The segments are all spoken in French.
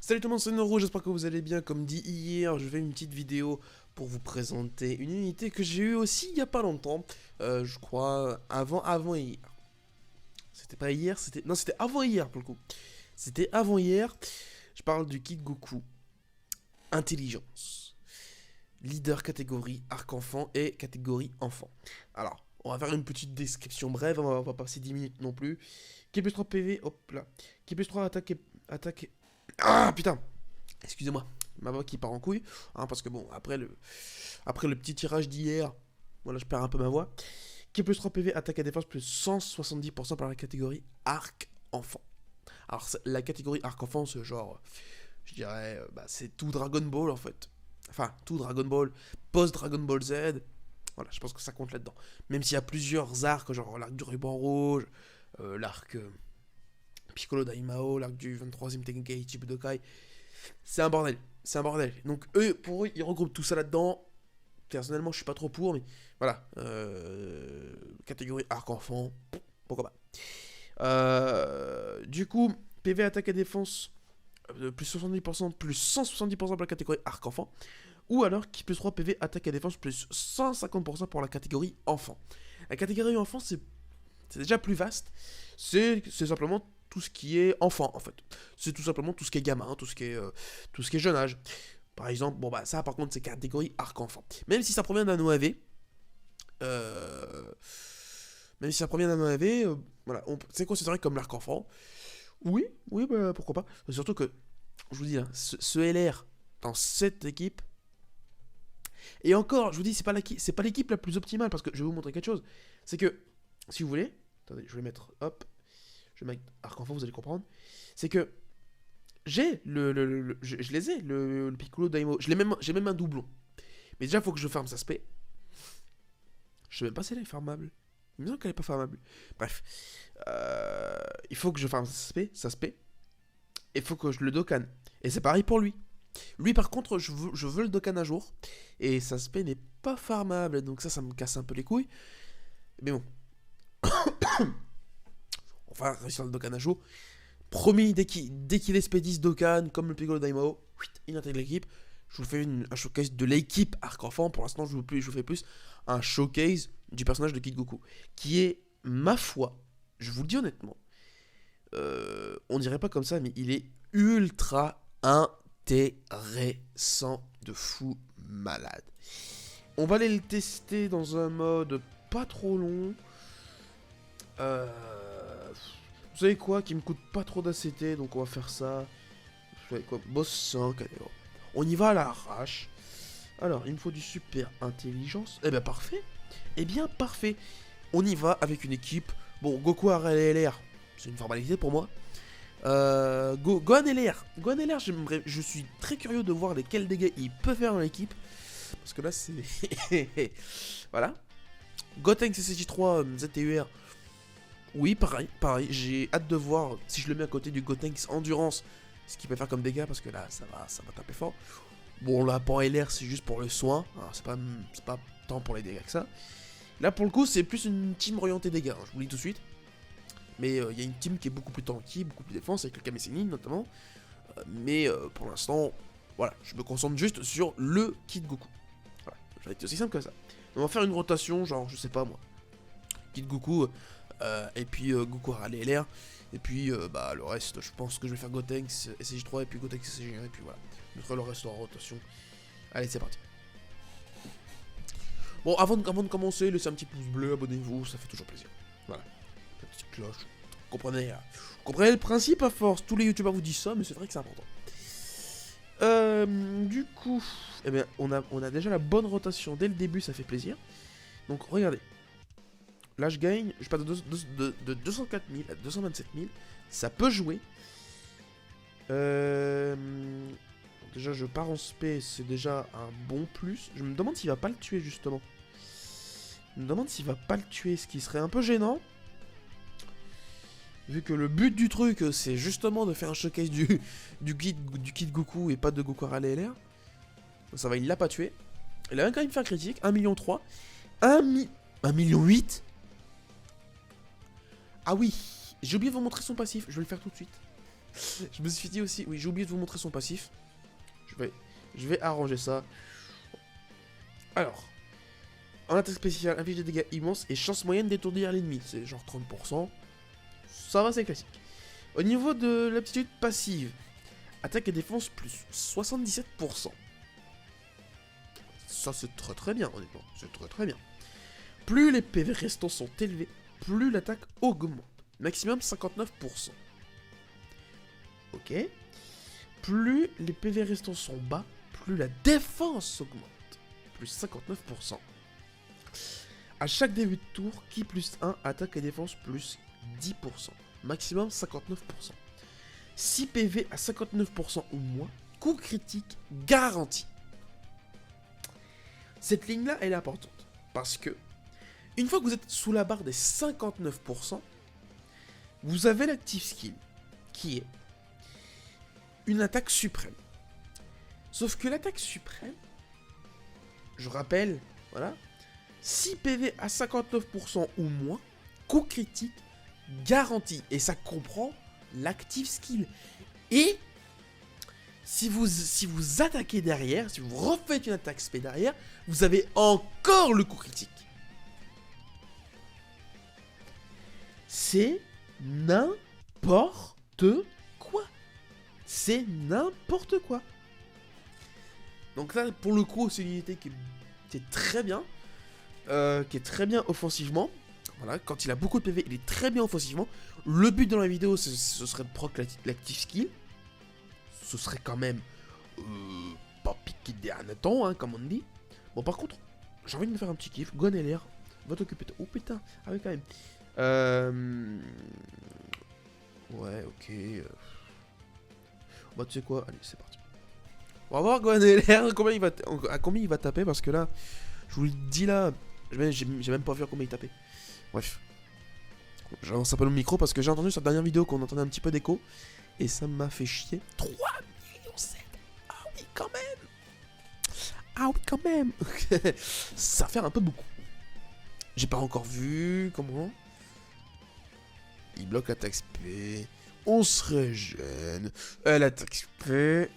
Salut tout le monde, c'est Noro, j'espère que vous allez bien. Comme dit hier, je fais une petite vidéo pour vous présenter une unité que j'ai eue aussi il y a pas longtemps. Je crois avant hier. C'était pas hier, c'était... Non, c'était avant hier pour le coup. C'était avant hier. Je parle du kit Goku. Intelligence. Leader catégorie arc-enfant et catégorie enfant. Alors, on va faire une petite description brève, on va passer 10 minutes non plus. Qui plus 3 PV, hop là. Qui plus 3 attaque. Ah putain. Excusez-moi, ma voix qui part en couille, hein, parce que bon, après le petit tirage d'hier, voilà, je perds un peu ma voix. Qui plus 3 PV, attaque et défense, plus 170% par la catégorie arc-enfant. Alors, la catégorie arc-enfant, c'est genre, je dirais, c'est tout Dragon Ball en fait. Enfin, tout Dragon Ball, post-Dragon Ball Z. Voilà, je pense que ça compte là-dedans. Même s'il y a plusieurs arcs, genre l'arc du ruban rouge, l'arc Piccolo Daimao, l'arc du 23e Tenkaichi Budokai. C'est un bordel, c'est un bordel. Donc pour eux, ils regroupent tout ça là-dedans. Personnellement, je suis pas trop pour, mais voilà. Catégorie arc-enfant, pourquoi pas. Du coup, PV attaque et défense, plus 70%, plus 170% pour la catégorie arc-enfant. Ou alors, qui plus 3 PV attaque et défense, plus 150% pour la catégorie enfant. La catégorie enfant, c'est déjà plus vaste. C'est simplement tout ce qui est enfant en fait. C'est tout simplement tout ce qui est gamin, tout ce qui est jeune âge. Par exemple, bon bah ça par contre c'est catégorie arc-enfant. Même si ça provient d'un OAV, voilà, c'est considéré comme l'arc-enfant. Oui, oui, bah pourquoi pas. Surtout que, je vous dis, hein, ce LR dans cette équipe, et encore, je vous dis, c'est pas l'équipe la plus optimale, parce que je vais vous montrer quelque chose. C'est que, si vous voulez, attendez, je vais mettre, hop, je vais mettre arc-enfant, vous allez comprendre. C'est que j'ai je les ai, le Piccolo Daimo. J'ai même un doublon. Mais déjà, il faut que je farme sa spé. Je sais même pas si elle est farmable. Il me semble qu'elle est pas farmable. Bref. Il faut que je farme sa spé. Et il faut que je le dokkan. Et c'est pareil pour lui. Lui, par contre, je veux le dokkan un jour. Et sa spé n'est pas farmable. Donc ça me casse un peu les couilles. Mais bon. On va réussir le dokkan un jour. Promis, dès qu'il est Spédis Dokkan, comme le Piccolo Daimao, il intègre l'équipe. Je vous fais un showcase de l'équipe Arc-Enfant. Pour l'instant, je vous fais plus un showcase du personnage de Kid Goku. Qui est, ma foi, je vous le dis honnêtement, on dirait pas comme ça, mais il est ultra intéressant de fou malade. On va aller le tester dans un mode pas trop long. Vous savez quoi, qui me coûte pas trop d'ACT, donc on va faire ça. Vous savez quoi, boss 5, allez, on y va à l'arrache. Alors, il me faut du super intelligence. Eh ben parfait. Eh bien parfait. On y va avec une équipe. Bon, Goku RLR, c'est une formalité pour moi. Gohan LR. Gohan LR, je suis très curieux de voir quels dégâts il peut faire dans l'équipe. Parce que là, c'est... Voilà. Gotenks SSJ3 ZTUR. Oui, pareil, j'ai hâte de voir si je le mets à côté du Gotenks Endurance, ce qu'il peut faire comme dégâts, parce que là, ça va taper fort. Bon, là, pour LR, c'est juste pour le soin, c'est pas tant pour les dégâts que ça. Là, pour le coup, c'est plus une team orientée dégâts, je vous le dis tout de suite. Mais il y a une team qui est beaucoup plus tanky, beaucoup plus défense, avec le Kame Sennin notamment. Mais pour l'instant, voilà, je me concentre juste sur le Kid Goku. Voilà, ça va être aussi simple que ça. On va faire une rotation, genre, je sais pas moi. Kid Goku... et puis Goku LR, et puis le reste, je pense que je vais faire Gotenks SJ3 et puis Gotenks SJ1, et puis voilà. Je mettrai le reste en rotation. Allez, c'est parti. Bon, avant de commencer, laissez un petit pouce bleu, abonnez-vous, ça fait toujours plaisir. Voilà, la petite cloche. Vous comprenez le principe à force. Tous les youtubeurs vous disent ça, mais c'est vrai que c'est important. Du coup, eh bien, on a déjà la bonne rotation dès le début, ça fait plaisir. Donc, regardez. Là, je gagne, je passe de 204 000 à 227 000. Ça peut jouer. Déjà, je pars en spé, c'est déjà un bon plus. Je me demande s'il va pas le tuer, justement. Je me demande s'il va pas le tuer, ce qui serait un peu gênant. Vu que le but du truc, c'est justement de faire un showcase du Kid Goku et pas de Goku RLR. Ça va, il l'a pas tué. Il a quand même fait un critique, 1,3 million. 1,8 million. Ah oui, j'ai oublié de vous montrer son passif, je vais le faire tout de suite. Je me suis dit aussi, oui, j'ai oublié de vous montrer son passif. Je vais arranger ça. Alors, en attaque spéciale, inflige des dégâts immenses et chance moyenne d'étourdir l'ennemi. C'est genre 30%. Ça va, c'est classique. Au niveau de l'aptitude passive, attaque et défense plus 77%. Ça, c'est très très bien, honnêtement. C'est très très bien. Plus les PV restants sont élevés, plus l'attaque augmente. Maximum 59%. Ok. Plus les PV restants sont bas, plus la défense augmente. Plus 59%. À chaque début de tour, qui plus 1, attaque et défense plus 10%. Maximum 59%. 6 PV à 59% ou moins, coup critique garanti. Cette ligne-là, elle est importante. Parce que, une fois que vous êtes sous la barre des 59%, vous avez l'active skill, qui est une attaque suprême. Sauf que l'attaque suprême, je rappelle, voilà, 6 PV à 59% ou moins, coup critique garanti. Et ça comprend l'active skill. Et si vous attaquez derrière, si vous refaites une attaque spé derrière, vous avez encore le coup critique. C'est n'importe quoi. C'est n'importe quoi. Donc là, pour le coup, c'est une unité qui est très bien. Qui est très bien offensivement. Voilà, quand il a beaucoup de PV, il est très bien offensivement. Le but dans la vidéo, ce serait de proc l'active skill. Ce serait quand même pas piqué des hannetons, hein, comme on dit. Bon, par contre, j'ai envie de me faire un petit kiff. Gonelair va t'occuper de... Oh putain, ah oui, quand même. Ouais, ok. Bah, tu sais quoi, allez, c'est parti. On va voir Gonelair, à combien il va taper, parce que là, je vous le dis là, j'ai même pas vu à combien il tapait. Bref. J'avance un peu le micro parce que j'ai entendu sur la dernière vidéo qu'on entendait un petit peu d'écho. Et ça m'a fait chier. 3,7 millions. Ah oui, quand même. Ah oui, quand même. Ça fait un peu beaucoup. J'ai pas encore vu comment. Il bloque l'attaque SP. On se régène. Elle attaque SP.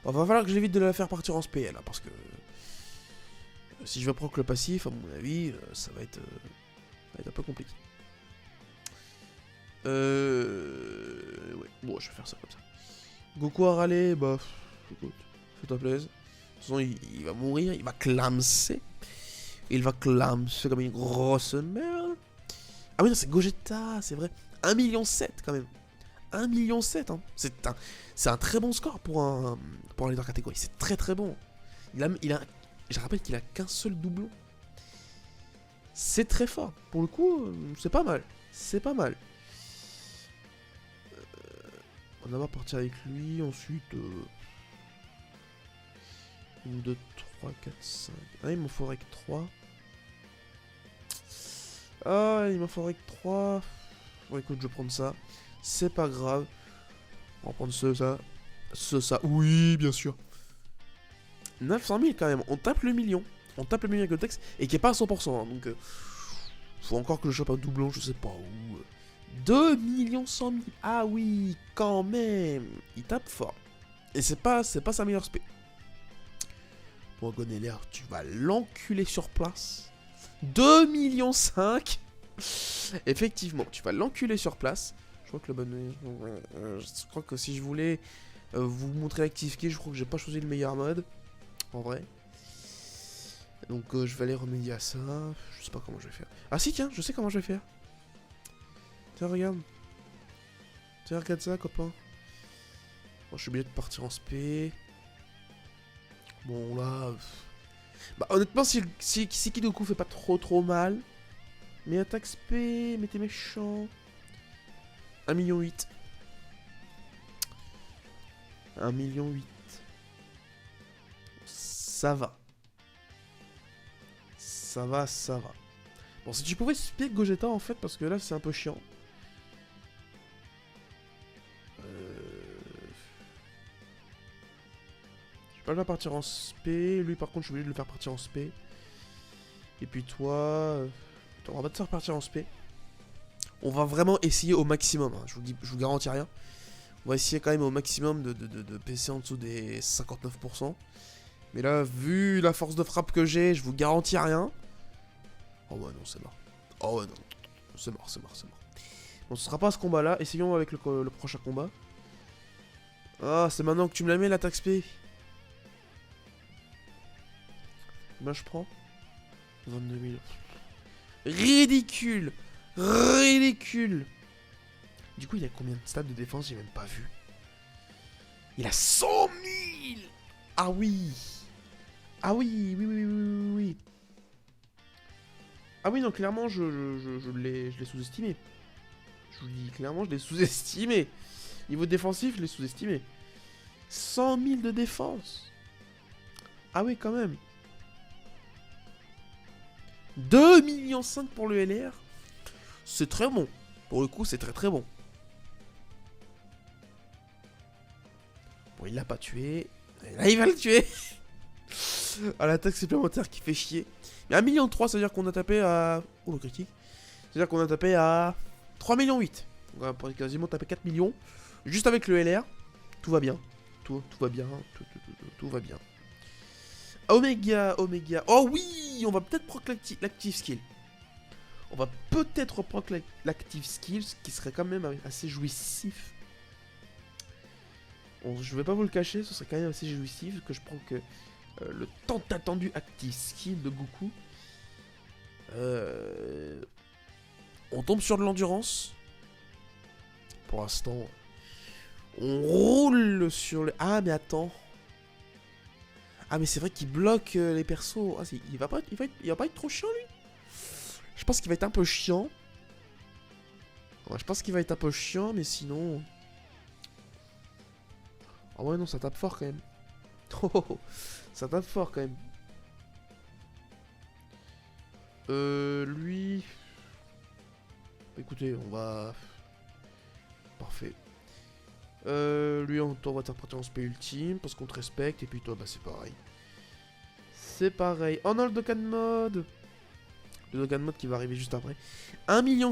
Bon, va falloir que j'évite de la faire partir en SP là. Parce que si je veux proc le passif, à mon avis, ça va être un peu compliqué. Ouais, bon, je vais faire ça comme ça. Goku a râlé, bah, écoute, fais-toi plaisir. De toute façon, il va mourir, il va clamser. Il va clamser comme une grosse merde. Ah oui, non, c'est Gogeta, c'est vrai. 1,7 million quand même. 1,7 million, hein. C'est un très bon score pour un leader catégorie. C'est très très bon. Je rappelle qu'il a qu'un seul doublon. C'est très fort. Pour le coup, c'est pas mal. C'est pas mal. On va partir avec lui. Ensuite... 1, 2, 3, 4, 5... Ah, il m'en faudrait que 3. Ah, il m'en faudrait que 3. Bon, écoute, je vais prendre ça. C'est pas grave. On va prendre ça. Oui, bien sûr. 900 000 quand même. On tape le million. On tape le million avec le texte. Et qui est pas à 100%. Hein, donc... faut encore que je chope un doublon, je sais pas où. 2 100 000. Ah oui, quand même. Il tape fort. Et c'est pas sa meilleure spé. Bon, Gonelair, tu vas l'enculer sur place. 2,5 millions. Effectivement, tu vas l'enculer sur place. Je crois que le bon... je crois que si je voulais vous montrer l'active key, je crois que j'ai pas choisi le meilleur mode. En vrai. Donc je vais aller remédier à ça. Je sais pas comment je vais faire. Ah si, tiens, je sais comment je vais faire. Tiens, regarde. Tiens, regarde ça, copain. Bon, je suis obligé de partir en spé. Bon, là... Bah, honnêtement, si Kidoku fait pas trop mal. Mais attaque spé, mais t'es méchant. 1,8 million. 1,8 million. Ça va. Ça va. Bon, si tu pouvais spé Gogeta, en fait, parce que là, c'est un peu chiant. Je vais pas le faire partir en spé. Lui, par contre, je suis obligé de le faire partir en spé. Et puis toi... on va pas te faire partir en spé. On va vraiment essayer au maximum. Hein. Je vous garantis rien. On va essayer quand même au maximum de PC en dessous des 59%. Mais là, vu la force de frappe que j'ai, je vous garantis rien. Oh ouais, non, c'est mort. Oh ouais, non. C'est mort, c'est mort, c'est mort. Bon, ce sera pas ce combat-là. Essayons avec le prochain combat. Ah, c'est maintenant que tu me la mets, la taxe P. Combien je prends 22 000. Ridicule. Ridicule. Du coup, il a combien de stats de défense? J'ai même pas vu. Il a 100 000. Ah oui. Ah oui, oui, oui, oui, oui, oui. Ah oui, non, clairement, je l'ai sous-estimé. Je vous dis clairement, je l'ai sous-estimé. Niveau défensif, je l'ai sous-estimé. 100 000 de défense. Ah oui, quand même. 2,5 millions pour le LR. C'est très bon. Pour le coup, c'est très très bon. Bon, il l'a pas tué. Et là, il va le tuer. À l'attaque supplémentaire qui fait chier. Mais 1,3 million, ça veut dire qu'on a tapé à... Oh, le critique. C'est-à-dire qu'on a tapé à 3,8 millions. On a quasiment tapé 4 millions. Juste avec le LR. Tout va bien. Tout va bien. Tout va bien. Oméga. Oh oui, on va peut-être proc l'active skill. On va peut-être proc l'active skill, ce qui serait quand même assez jouissif. Bon, je vais pas vous le cacher, ce serait quand même assez jouissif que je prends que le tant attendu active skill de Goku. On tombe sur de l'endurance. Pour l'instant, on roule sur le... Ah mais attends. Ah mais c'est vrai qu'il bloque les persos. Ah, il va pas être trop chiant lui. Je pense qu'il va être un peu chiant. Ouais, je pense qu'il va être un peu chiant, mais sinon... Ah ouais non, ça tape fort quand même. Oh, ça tape fort quand même. Lui... Écoutez, on va... Parfait. Lui, on va t'interpréter en spé ultime, parce qu'on te respecte, et puis toi, bah c'est pareil. C'est pareil. Oh non, le Dokkan Mode. Le Dokkan Mode qui va arriver juste après. 1,6 million.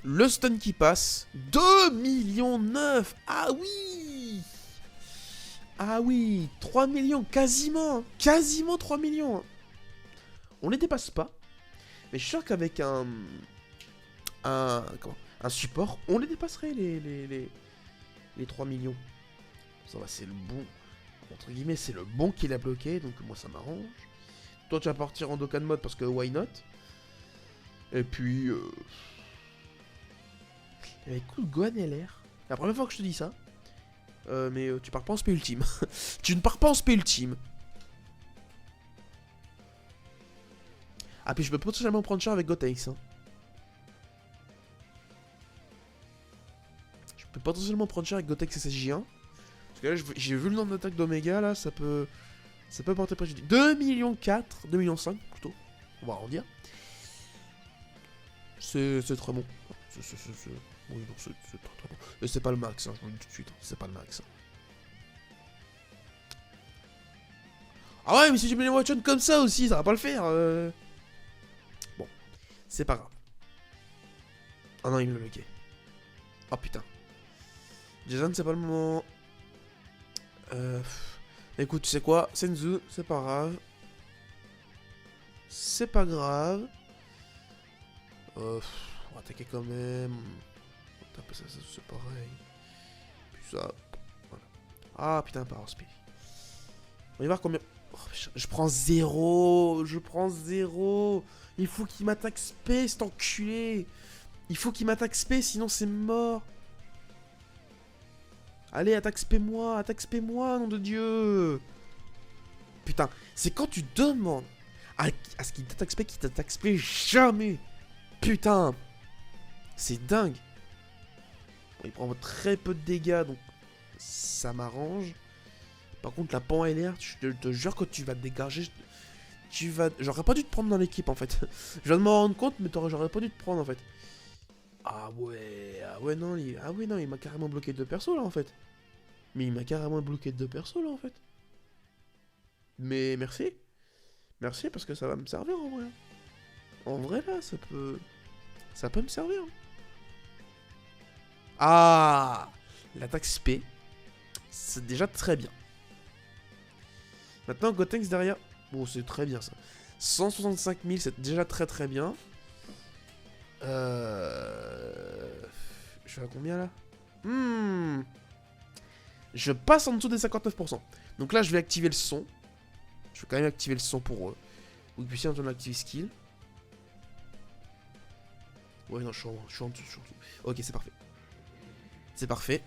Le stun qui passe. 2,9 millions. Ah oui. Ah oui. 3 millions. Quasiment. Quasiment 3 millions. On les dépasse pas. Mais je suis sûr qu'avec un support, on les dépasserait les 3 millions. Ça va, c'est le bon. Entre guillemets, c'est le bon qui l'a bloqué, donc moi ça m'arrange. Toi, tu vas partir en Dokkan Mode parce que why not? Et puis... Écoute, Gohan LR. La première fois que je te dis ça. Mais tu pars pas en spé ultime. Tu ne pars pas en spé ultime. Ah, puis je peux potentiellement prendre cher avec Gotenks. Hein. Je peux potentiellement prendre cher avec Gotenks SSJ1. Parce que là, j'ai vu le nombre d'attaques d'Omega, là, ça peut porter préjudice. 2,4 millions, 2,5 millions plutôt. On va arrondir. C'est très bon. Oui, non, c'est très très bon. Et c'est pas le max, hein, je vous le dis tout de suite. C'est pas le max. Hein. Ah ouais, mais si tu mets les watch-on comme ça aussi, ça va pas le faire. Bon, c'est pas grave. Ah non, il me l'a bloqué. Oh putain. Jason, c'est pas le moment. Écoute, tu sais quoi, Senzu, c'est pas grave. C'est pas grave. On va attaquer quand même. On va taper ça, c'est pareil. Puis ça. Voilà. Ah putain, pas speed. On va y voir combien. Oh, je prends 0. Je prends 0. Il faut qu'il m'attaque spé, cet enculé. Il faut qu'il m'attaque spé, sinon c'est mort. Allez, attaque spé-moi, nom de Dieu. Putain, c'est quand tu demandes à ce qu'il t'attaque spé, qu'il t'attaque spé jamais. Putain, c'est dingue. Bon, il prend très peu de dégâts, donc ça m'arrange. Par contre, la pan LR, je te jure que tu vas te dégager. J'aurais pas dû te prendre dans l'équipe en fait. Je viens de m'en rendre compte, mais j'aurais pas dû te prendre en fait. Ah ouais, non, il m'a carrément bloqué 2 persos là en fait. Mais il m'a carrément bloqué 2 persos là en fait. Mais merci. Merci parce que ça va me servir en vrai. En vrai là, ça Ça peut me servir. Ah, l'attaque spé. C'est déjà très bien. Maintenant, Gotenks derrière. Bon, c'est très bien ça. 165 000, c'est déjà très très bien. Je suis à combien là? Je passe en dessous des 59%. Donc là, je vais activer le son. Je vais quand même activer le son pour eux. Ou puis si on active skill. Ouais, non, je suis en dessous. Ok, c'est parfait. C'est parfait.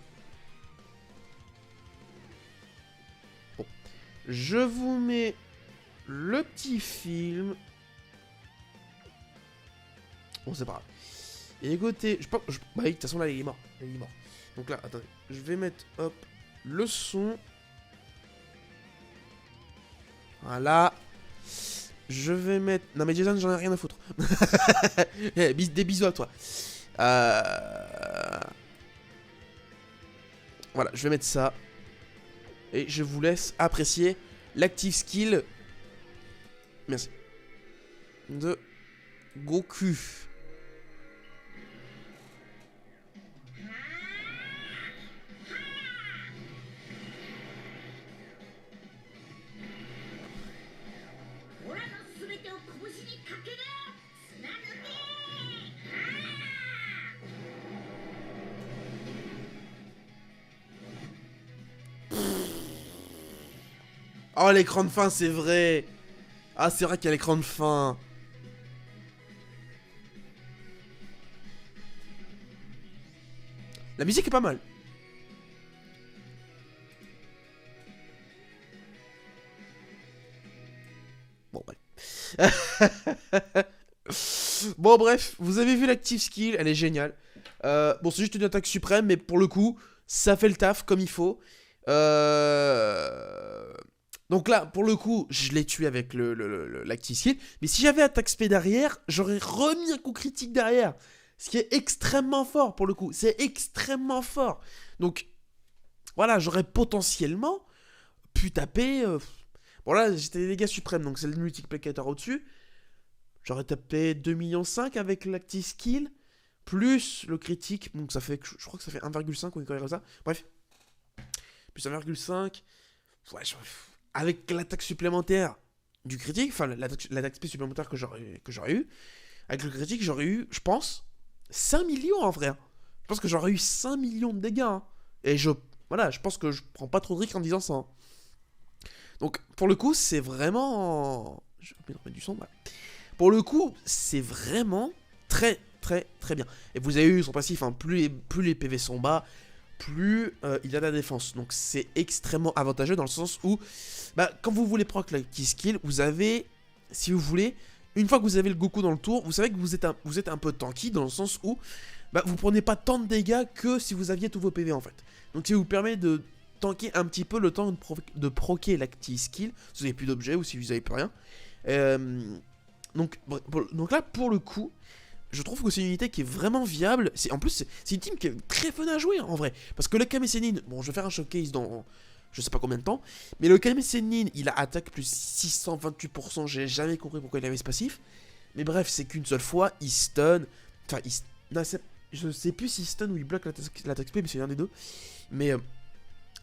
Bon. Je vous mets le petit film. Bon, c'est pas grave. Et écoutez, je pense. Bah oui, de toute façon, là, il est mort. Il est mort. Donc là, attendez. Je vais mettre, hop, le son. Voilà. Je vais mettre. Non, mais Jason, j'en ai rien à foutre. Des bisous à toi. Voilà, je vais mettre ça. Et je vous laisse apprécier l'active skill. Merci. De Goku. Oh, l'écran de fin, c'est vrai. Ah, c'est vrai qu'il y a l'écran de fin. La musique est pas mal. Bon, bref. Bon, bref, vous avez vu l'active skill, elle est géniale. Bon, c'est juste une attaque suprême, mais pour le coup, ça fait le taf comme il faut. Donc là, pour le coup, je l'ai tué avec l'active skill. Mais si j'avais attaque spé derrière, j'aurais remis un coup critique derrière. Ce qui est extrêmement fort pour le coup. C'est extrêmement fort. Donc, voilà, j'aurais potentiellement pu taper... Bon là, j'étais des dégâts suprêmes, donc c'est le multiplicateur au-dessus. J'aurais tapé 2,5 millions avec l'active skill. Plus le critique. Donc ça fait... Je crois que ça fait 1,5 ou une connerie comme ça. Bref. Plus 1,5. Ouais, avec l'attaque supplémentaire du critique, enfin l'attaque spé supplémentaire que j'aurais eu, avec le critique, j'aurais eu, je pense, 5 millions en vrai. Je pense que j'aurais eu 5 millions de dégâts. Hein. Et voilà, je pense que je prends pas trop de risques en disant ça. Hein. Donc, pour le coup, c'est vraiment... Je vais remettre du son, ouais. Pour le coup, c'est vraiment très, très, très bien. Et vous avez eu son passif, hein, plus les PV sont bas, plus il a de la défense. Donc c'est extrêmement avantageux dans le sens où, bah, quand vous voulez proc la key skill, vous avez, si vous voulez, une fois que vous avez le Goku dans le tour, vous savez que vous êtes un peu tanky dans le sens où, bah, vous prenez pas tant de dégâts que si vous aviez tous vos PV en fait. Donc ça vous permet de tanker un petit peu le temps de proquer la key skill, si vous n'avez plus d'objets ou si vous n'avez plus rien. Donc là, pour le coup, je trouve que c'est une unité qui est vraiment viable. En plus, c'est une team qui est très fun à jouer en vrai. Parce que le Kame Sennin, bon, je vais faire un showcase dans je sais pas combien de temps. Mais le Kame Sennin, il a attaque plus 628%. J'ai jamais compris pourquoi il avait ce passif. Mais bref, c'est qu'une seule fois, il stun. Enfin, non, je sais plus s'il stun ou il bloque l'attaque spé, mais c'est l'un des deux. Mais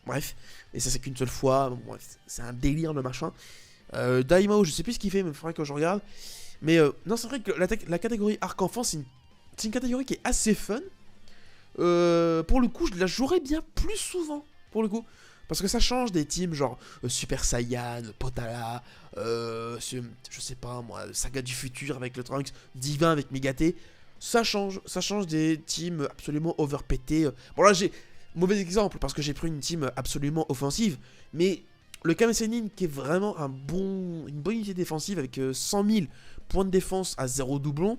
bref, et ça c'est qu'une seule fois. Bon, bref, c'est un délire le machin. Daimao, je sais plus ce qu'il fait, mais il faudrait que je regarde. Mais non, c'est vrai que la catégorie arc-enfant, c'est une catégorie qui est assez fun. Pour le coup, je la jouerais bien plus souvent. Pour le coup. Parce que ça change des teams genre Super Saiyan, Potala, je sais pas moi, Saga du futur avec le Trunks, Divin avec Megaté. Ça change des teams absolument overpétés. Bon là, j'ai mauvais exemple parce que j'ai pris une team absolument offensive. Mais le Kame Sennin qui est vraiment une bonne unité défensive avec 100 000 points de défense à 0 doublon.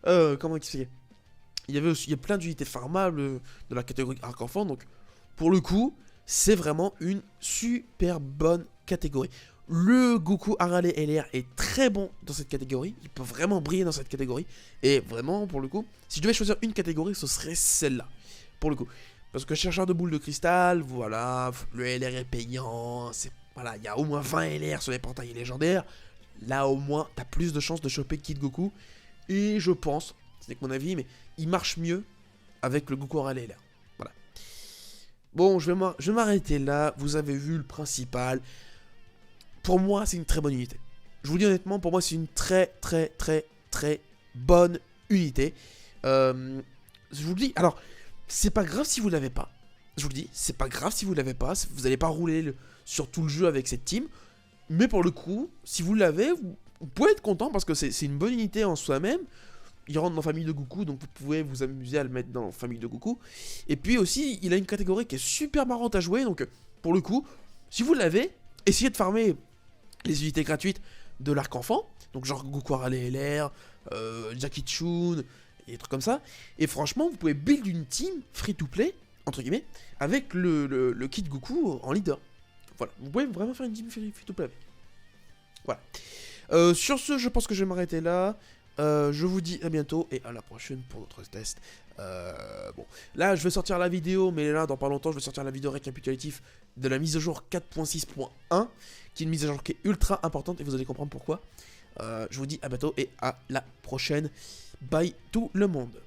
Comment expliquer? Il y a plein d'unités farmables de la catégorie arc-enfant. Donc, pour le coup, c'est vraiment une super bonne catégorie. Le Goku Harale LR est très bon dans cette catégorie. Il peut vraiment briller dans cette catégorie. Et vraiment, pour le coup, si je devais choisir une catégorie, ce serait celle-là. Pour le coup. Parce que chercheur de boules de cristal, voilà, le LR est payant. Voilà, il y a au moins 20 LR sur les portails légendaires. là au moins t'as plus de chances de choper Kid Goku. Et je pense, ce n'est que mon avis, mais il marche mieux avec le Goku Oral LR. Voilà. Bon, je vais m'arrêter là. Vous avez vu le principal. Pour moi, c'est une très bonne unité. Je vous dis honnêtement, pour moi, c'est une très bonne unité. Je vous le dis, alors, c'est pas grave si vous l'avez pas. Je vous le dis, c'est pas grave si vous l'avez pas. Vous n'allez pas rouler sur tout le jeu avec cette team. Mais pour le coup, si vous l'avez, vous pouvez être content parce que c'est une bonne unité en soi-même. Il rentre dans la famille de Goku, donc vous pouvez vous amuser à le mettre dans la famille de Goku. Et puis aussi, il a une catégorie qui est super marrante à jouer. Donc pour le coup, si vous l'avez, essayez de farmer les unités gratuites de l'arc enfant. Donc genre Goku Harley LR, Jackie Chun, et des trucs comme ça. Et franchement, vous pouvez build une team free-to-play, entre guillemets, avec le kit Goku en leader. Voilà, vous pouvez vraiment faire une team free-to-play. Voilà. Sur ce, je pense que je vais m'arrêter là. Je vous dis à bientôt et à la prochaine pour notre test. Bon, là je vais sortir la vidéo, mais là dans pas longtemps je vais sortir la vidéo récapitulative de la mise à jour 4.6.1, qui est une mise à jour qui est ultra importante et vous allez comprendre pourquoi. Je vous dis à bientôt et à la prochaine. Bye tout le monde.